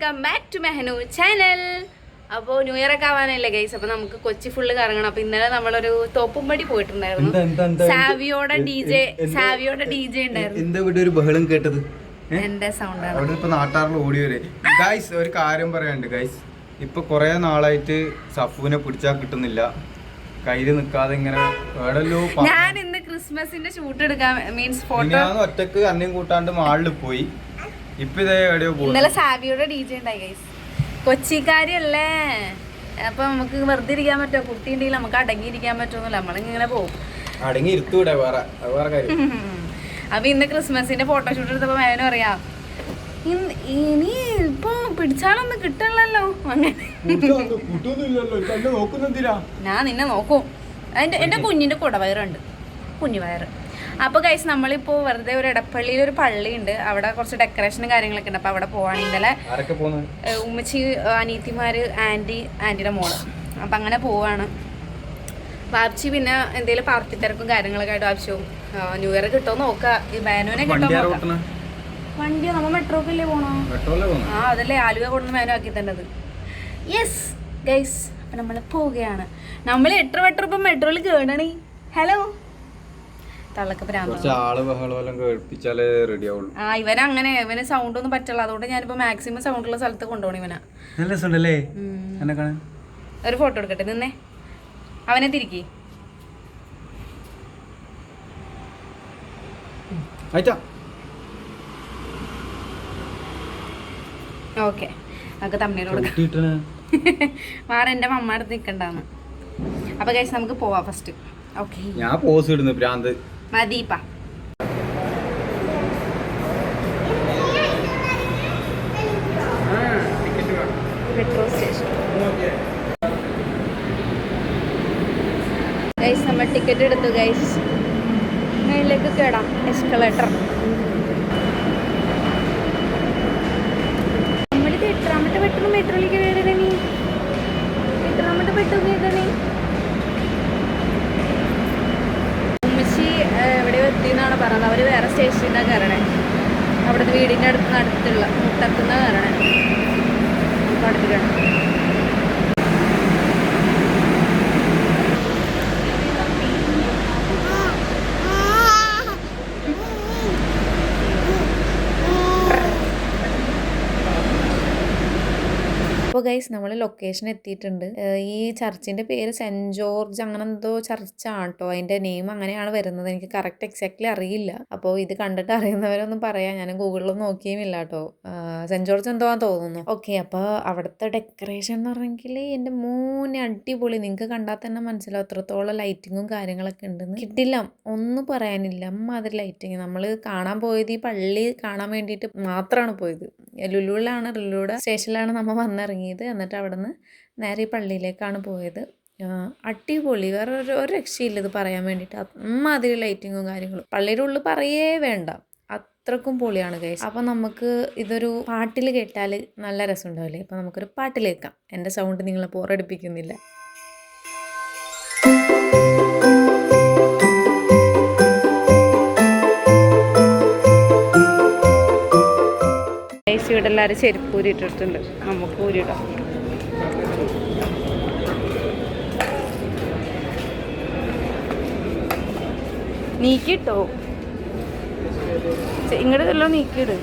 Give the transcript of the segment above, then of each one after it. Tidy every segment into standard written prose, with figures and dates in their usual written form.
Welcome back to മെഹനു channel. അപ്പോൾ new year ഒക്കെ ആവാനല്ലേ ഗൈസ്, അപ്പോൾ നമുക്ക് കൊച്ചി ഫുള്ള് കറങ്ങണം. അപ്പോൾ ഇന്നലെ നമ്മളൊരു തോപ്പുംപടി പോയിട്ടുണ്ടായിരുന്നു. സാവിയോടെ ഡി ജെ ഉണ്ടായിരുന്നു. എന്താ ഇവിടെ ഒരു ബഹളം കേട്ടത്? എന്റെ സൗണ്ടാണ്. അവിടെ ഇപ്പൊ നാട്ടാറിൽ ഓടി വരെ. ഗൈസ് ഒരു കാര്യം പറയാനുണ്ട് ഗൈസ്. ഇപ്പൊ കൊറേ നാളായിട്ട് സഫുവിനെ പിടിച്ചാൽ കിട്ടുന്നില്ല, കയ്യില് നിക്കാതെ ഇങ്ങനെ എവിടെല്ലോ. ഞാൻ ഇന്ന് ക്രിസ്മസിന്റെ ഷൂട്ട് എടുക്കാൻ മീൻസ് ഫോട്ടോ ഞാൻ ഒറ്റക്ക് അന്യം കൂട്ടാണ്ട് മാളിൽ പോയി. ഇപ്പൊ ഇതേ എവിടെയോ പോയി. ഇന്നലെ സാവിയോടെ ഡി ജെ ഉണ്ടായി ഗൈസ്. കൊച്ചിക്കാരിയല്ലേ, അപ്പൊ നമുക്ക് വെറുതെ ഇരിക്കാൻ പറ്റുമോ? കുട്ടി ഉണ്ടെങ്കിൽ നമുക്ക് അടങ്ങിയിരിക്കാൻ പറ്റുമെന്നില്ല, നമ്മളിങ്ങനെ പോകും. അടങ്ങി ഇരുത്തൂടെ വേറെ കാര്യം. അപ്പൊ ഇന്ന് ക്രിസ്മസിന്റെ ഫോട്ടോഷൂട്ട് എടുത്തപ്പോ മേനു പറയാം, ഇനി ഇപ്പൊ പിടിച്ചാലൊന്നും കിട്ടണല്ലോ. അങ്ങനെ ഞാൻ നിന്നെ നോക്കും. എന്റെ കുഞ്ഞിന്റെ കുടവയറുണ്ട്, കുഞ്ഞുവയറ്. അപ്പോൾ ഗൈസ് നമ്മളിപ്പോൾ വെറുതെ ഒരു എടപ്പള്ളിയിൽ ഒരു പള്ളിയുണ്ട്, അവിടെ കുറച്ച് ഡെക്കറേഷനും കാര്യങ്ങളൊക്കെ ഉണ്ട്. അപ്പോൾ അവിടെ പോവാണ്. ഇന്നലെ ഉമ്മച്ചി, അനീത്തിമാര്, ആൻറ്റിയുടെ മോള്, അപ്പം അങ്ങനെ പോവാണ്. വാപ്ച്ചി പിന്നെ എന്തെങ്കിലും പാർട്ടി തിരക്കും കാര്യങ്ങളൊക്കെ ആയിട്ട് ആവശ്യവും. ന്യൂ ഇയർ കിട്ടുമോ നോക്കാം, ഈ ബാനുവിനെ കിട്ടുമോ. വണ്ടിയോ നമ്മൾ മെട്രോക്കല്ലേ പോണോ? ആ അതല്ലേ ആലുവ കൊണ്ടുവന്ന് മേനു ആക്കി തന്നത്. യെസ് ഗൈസ്, അപ്പം നമ്മൾ പോവുകയാണ്. നമ്മൾ 8 വട്ടം ഇപ്പം മെട്രോയിൽ കേടണി. ഹലോ ഇവനങ്ങനെ ഇവന് സൗണ്ട് ഒന്നും പറ്റുള്ള, അതുകൊണ്ട് ഞാനിപ്പോ മാക്സിമം സൗണ്ട് ഉള്ള സ്ഥലത്ത് കൊണ്ടുപോകണം ഇവനാ. ഒരു ഫോട്ടോ എടുക്കട്ടെ, നിന്നേ അവനെ തിരിക്കി. ഓക്കെ നമുക്ക് തമ്മിലോട് മാറ എന്റെ മമ്മ അടുത്ത് നിക്കണ്ടാന്ന്. അപ്പൊ കഴിച്ച് നമുക്ക് പോവാം ഫസ്റ്റ്. ഓക്കെ ഞാൻ പോസ് ഇടുന്നു ഭ്രാന്ത് മതിപ്പാ. മെട്രോ സ്റ്റേഷൻ ഗൈസ്, നമ്മൾ ടിക്കറ്റ് എടുത്തു ഗൈസ്. മേളിലേക്ക് കേടാം, എസ്കലേറ്റർ. നമ്മളിത് 8ാമത്തെ പെട്ടെന്ന് മെട്രോയിലേക്ക് കേടണി. 8ാമത്തെ പെട്ടെന്ന് കേടണി. എവിടെയോ എത്തിയെന്നാണ് പറഞ്ഞത്. അവർ വേറെ സ്റ്റേഷനിലാണ് കയറണേ, അവിടുത്തെ വീടിൻ്റെ അടുത്തുള്ള മുട്ടത്തുനിന്ന് കയറണേ. അപ്പോൾ അടുത്തിട്ടാണ് അപ്പോൾ ഗൈസ് നമ്മൾ ലൊക്കേഷൻ എത്തിയിട്ടുണ്ട്. ഈ ചർച്ചിൻ്റെ പേര് സെൻറ്റ് ജോർജ് അങ്ങനെ എന്തോ ചർച്ചാണ് കേട്ടോ, അതിൻ്റെ നെയിം അങ്ങനെയാണ് വരുന്നത്. എനിക്ക് കറക്റ്റ് എക്സാക്ട്ലി അറിയില്ല. അപ്പോൾ ഇത് കണ്ടിട്ട് അറിയുന്നവരൊന്നും പറയാം, ഞാൻ ഗൂഗിളിലൊന്നും നോക്കിയുമില്ല കേട്ടോ. സെൻറ്റ് ജോർജ് എന്തോ തോന്നുന്നു. ഓക്കെ, അപ്പോൾ അവിടുത്തെ ഡെക്കറേഷൻ എന്ന് പറഞ്ഞെങ്കിൽ എൻ്റെ മോനെ അടിപൊളി. നിങ്ങൾക്ക് കണ്ടാൽ തന്നെ മനസ്സിലാവും എത്രത്തോളം ലൈറ്റിങ്ങും കാര്യങ്ങളൊക്കെ ഉണ്ടെന്ന്. കിട്ടില്ല, ഒന്നും പറയാനില്ല. അമ്മാതിരി ലൈറ്റിങ്. നമ്മൾ കാണാൻ പോയത് ഈ പള്ളി കാണാൻ വേണ്ടിയിട്ട് മാത്രമാണ് പോയത്. ലുലുവിയുടെ സ്റ്റേഷനിലാണ് നമ്മൾ വന്നിറങ്ങിയത്. എന്നിട്ട് അവിടെ നിന്ന് നേരെ ഈ പള്ളിയിലേക്കാണ് പോയത്. അടിപൊളി, വേറെ ഒരു രക്ഷയില്ല ഇത് പറയാൻ വേണ്ടിയിട്ട്. അമ്മാതിരി ലൈറ്റിങ്ങും കാര്യങ്ങളും. പള്ളിയുടെ ഉള്ളിൽ പറയേ വേണ്ട, അത്രക്കും പൊളിയാണ് ഗൈസ്. അപ്പം നമുക്ക് ഇതൊരു പാട്ടിൽ കേട്ടാൽ നല്ല രസം ഉണ്ടാവില്ലേ? അപ്പം നമുക്കൊരു പാട്ടിൽ കേൾക്കാം. എൻ്റെ സൗണ്ട് നിങ്ങളെ ബോറടിപ്പിക്കുന്നില്ല. ഇവിടെ എല്ലാവരും ചെരുപ്പ് ഊരിയിട്ടിട്ടുണ്ട്, നമുക്ക് ഊരിയിടാം. നീക്കിട്ടോ, ഇങ്ങോട്ടല്ലോ നീക്കിയിട്.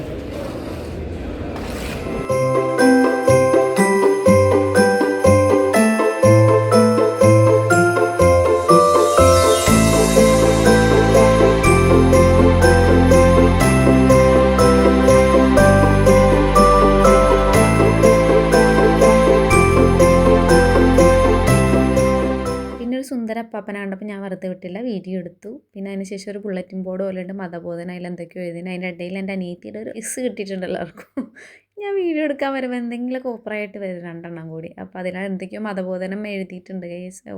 സുന്ദര അപ്പാപ്പനാണ്ടപ്പോൾ ഞാൻ വെറുതെ വിട്ടില്ല, വീഡിയോ എടുത്തു. പിന്നെ അതിന് ശേഷം ഒരു ബുള്ളറ്റിൻ ബോർഡ് പോലെ ഉണ്ട്, മതബോധന, അതിൽ എന്തൊക്കെയോ എഴുതിന്. അതിൻ്റെ ഇടയിൽ എൻ്റെ അനിയത്തിയുടെ ഒരു ഇസ് കിട്ടിയിട്ടുണ്ട് എല്ലാവർക്കും. ഞാൻ വീഡിയോ എടുക്കാൻ വരുമ്പോൾ എന്തെങ്കിലും കോപ്പറായിട്ട് വരും 2 കൂടി. അപ്പോൾ അതിലാണ് എന്തൊക്കെയോ മതബോധനം എഴുതിയിട്ടുണ്ട്,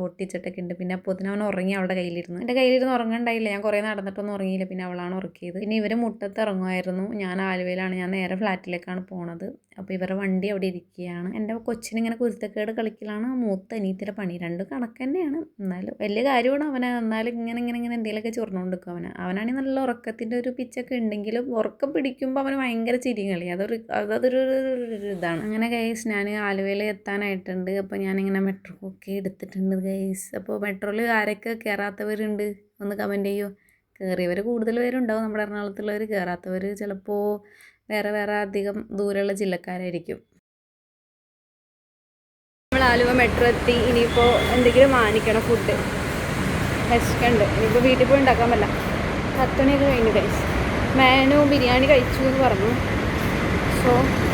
ഒട്ടിച്ചിട്ടൊക്കെ ഉണ്ട്. പിന്നെ അപ്പോൾ അവൻ ഉറങ്ങി അവളുടെ കയ്യിലിരുന്ന്. എൻ്റെ കയ്യിലിരുന്ന് ഉറങ്ങണ്ടായില്ല, ഞാൻ കുറേ നടന്നിട്ടൊന്നും ഉറങ്ങിയില്ല. പിന്നെ അവളാണ് ഉറക്കിയത്. പിന്നെ ഇവർ മുട്ടത്ത് ഇറങ്ങുമായിരുന്നു. ഞാൻ ആലുവയിലാണ്, ഞാൻ നേരെ ഫ്ലാറ്റിലേക്കാണ് പോണത്. അപ്പോൾ ഇവരുടെ വണ്ടി അവിടെ ഇരിക്കുകയാണ്. എൻ്റെ കൊച്ചിനിങ്ങനെ കുരുത്തക്കേട് കളിക്കലാണ് മൂത്ത അനിയത്തിയുടെ പണി. 2 കണക്ക് തന്നെയാണ്, എന്നാലും വലിയ കാര്യമാണ് അവനെ. എന്നാലും ഇങ്ങനെ എന്തെങ്കിലുമൊക്കെ ചുറന്നുകൊണ്ടിരിക്കും അവനാണെങ്കിൽ നല്ല ഉറക്കത്തിൻ്റെ ഒരു പിച്ചൊക്കെ ഉണ്ടെങ്കിലും ഉറക്കം പിടിക്കുമ്പോൾ അവന് ഭയങ്കര ചിരിയും കളി. അതൊരു ഇതാണ്. അങ്ങനെ ഗൈസ് ഞാൻ ആലുവയിൽ എത്താനായിട്ടുണ്ട്. അപ്പോൾ ഞാനിങ്ങനെ മെട്രോ ഒക്കെ എടുത്തിട്ടുണ്ട് ഗൈസ്. അപ്പോൾ മെട്രോയിൽ ആരൊക്കെ കയറാത്തവരുണ്ട് ഒന്ന് കമൻറ്റ് ചെയ്യൂ. കയറിയവർ കൂടുതൽ പേരുണ്ടാവും, നമ്മുടെ എറണാകുളത്തുള്ളവർ. കയറാത്തവർ ചിലപ്പോൾ വേറെ അധികം ദൂരെയുള്ള ജില്ലക്കാരായിരിക്കും. നമ്മൾ ആലുവ മെട്രോ എത്തി. ഇനിയിപ്പോൾ എന്തെങ്കിലും വാങ്ങിക്കണം, ഫുഡ് വിശക്കുണ്ട്. ഇനിയിപ്പോൾ വീട്ടിൽ പോയി ഉണ്ടാക്കാൻ പറ്റില്ല. 10 മണിയൊക്കെ കഴിഞ്ഞു കഴിച്ചു. മേനു ബിരിയാണി കഴിച്ചു എന്ന് പറഞ്ഞു. സോ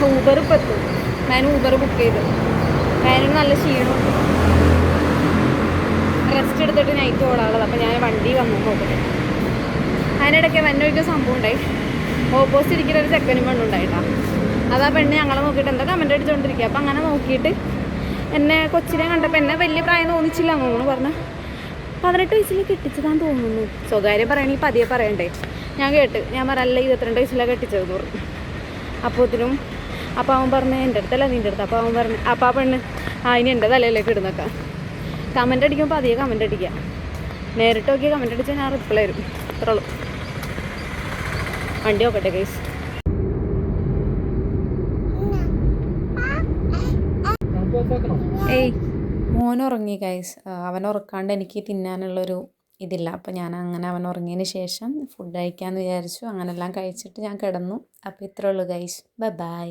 ഊബർ ഇപ്പോൾ എത്തും. മേനു ഊബർ ബുക്ക് ചെയ്തു. മേനു നല്ല ക്ഷീണമുണ്ട്, റെസ്റ്റ് എടുത്തിട്ട് നൈറ്റ് ഓടാനുള്ളത്. അപ്പോൾ ഞാൻ വണ്ടി വന്നു നോക്കട്ടെ. അതിനിടയ്ക്ക് വന്നൊരു സംഭവം ഉണ്ടായി. ഓപ്പോസിറ്റ് ഇരിക്കുന്ന ഒരു ചെക്കനും പെണ്ണുണ്ടായിട്ടാണ്. അതാ പെണ്ണ് ഞങ്ങളെ നോക്കിയിട്ട് എന്താ കമൻ്റ് അടിച്ചുകൊണ്ടിരിക്കുക. അപ്പോൾ അങ്ങനെ നോക്കിയിട്ട് എന്നെ കൊച്ചിനെ കണ്ടപ്പോൾ എന്നെ വലിയ പ്രായം തോന്നിച്ചില്ല എന്ന് പറഞ്ഞു. 18 വയസ്സിൽ കെട്ടിച്ചതാന്ന് തോന്നുന്നു. സ്വകാര്യം പറയണമെങ്കിൽ പതിയെ പറയണ്ടേ. ഞാൻ കേട്ട്, ഞാൻ പറയല്ല 22 വയസ്സിലാണ് കെട്ടിച്ചതെന്ന് പറഞ്ഞു. അപ്പോൾ അവൻ പറഞ്ഞു എൻ്റെ അടുത്തല്ല നിൻ്റെ അടുത്ത്. അപ്പോൾ അവൻ പറഞ്ഞു, അപ്പോൾ ആ പെണ്ണ് ഇനി എൻ്റെ തലയിലേക്ക് ഇടുന്നൊക്കെ. കമൻ്റ് അടിക്കുമ്പോൾ പതിയെ കമൻ്റ് അടിക്കുക. നേരിട്ട് നോക്കിയാൽ കമൻ്റ് അടിച്ചാൽ ഞാൻ റിപ്ലൈ തരും. അത്രേ ഉള്ളൂ. വണ്ടി നോക്കട്ടെ ഗൈസ്. ഏയ് മോൻ ഉറങ്ങി ഗൈസ്. അവൻ ഉറക്കാണ്ട് എനിക്ക് തിന്നാനുള്ളൊരു ഇതില്ല. അപ്പോൾ ഞാൻ അങ്ങനെ അവൻ ഉറങ്ങിയതിന് ശേഷം ഫുഡ് കഴിക്കാമെന്ന് വിചാരിച്ചു. അങ്ങനെ എല്ലാം കഴിച്ചിട്ട് ഞാൻ കിടന്നു. അപ്പോൾ ഇത്രേ ഉള്ളൂ ഗൈസ്. ബൈ.